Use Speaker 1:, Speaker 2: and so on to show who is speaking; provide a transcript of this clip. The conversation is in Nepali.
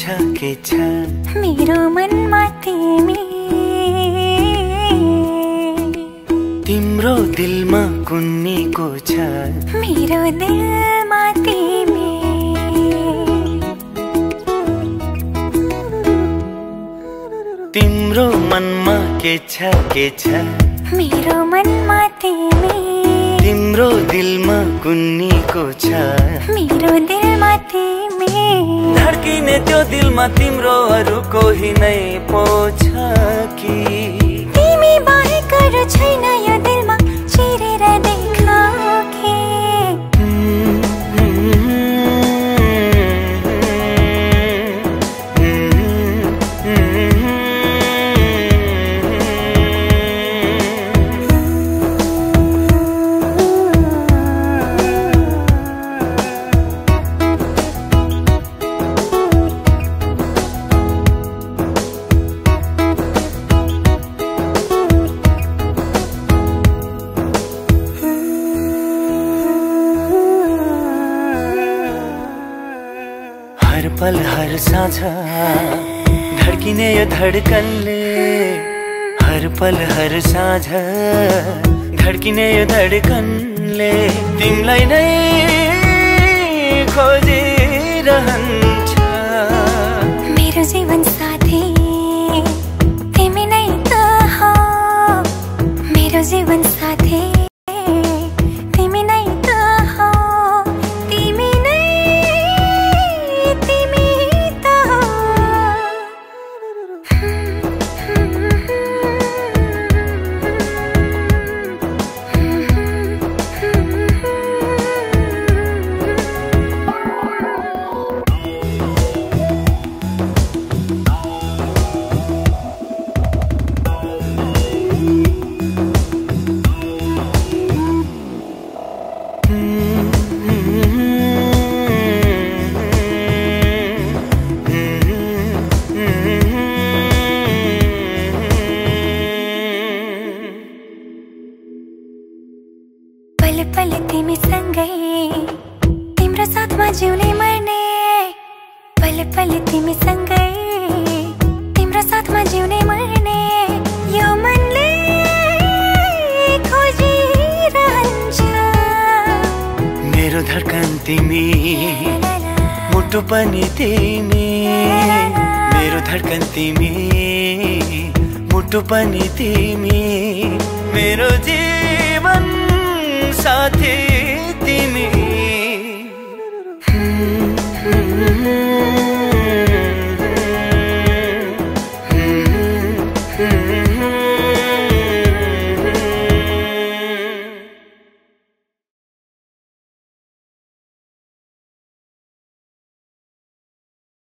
Speaker 1: के छ
Speaker 2: मेरो मनमा तिमी,
Speaker 1: तिम्रो दिलमा कुन्नीको छ
Speaker 2: मेरो दिलमा तिमी,
Speaker 1: तिम्रो मनमा के छ
Speaker 2: मेरो मनमा तिमी,
Speaker 1: तिम्रो दिलमा कुन्नीको छ
Speaker 2: मेरो दिलमा तिमी,
Speaker 1: धड्किने त्यो दिलमा तिम्रो अरू कोही नै पो छ कि
Speaker 2: तिमी बाहेक अरू छैन यो दिलमा चिरेर देखाऊ कि
Speaker 1: हर पल हर साँझ धड्किने यो धड्कनले, हर पल हर साँझ धड्किने यो धड्कनले तिमीलाई नै खोजिरहन्छ।
Speaker 2: मेरो जीवन साथी तिमी नै त हो, मेरो जीवन साथी तिमी नै त हो, तिमी नै तिमी त हो। पल पल तिमी सँगै, तिम्रो साथमा जिउने मर्ने, पल पल तिमी सँगै, तिम्रो साथमा जिउने मर्ने, यो मनले खोजिरहन्छ।
Speaker 1: मेरो धड्कन तिमी, मुटु पनि तिमी, मेरो धड्कन तिमी, मुटु पनि तिमी, मेरो जीवन साथी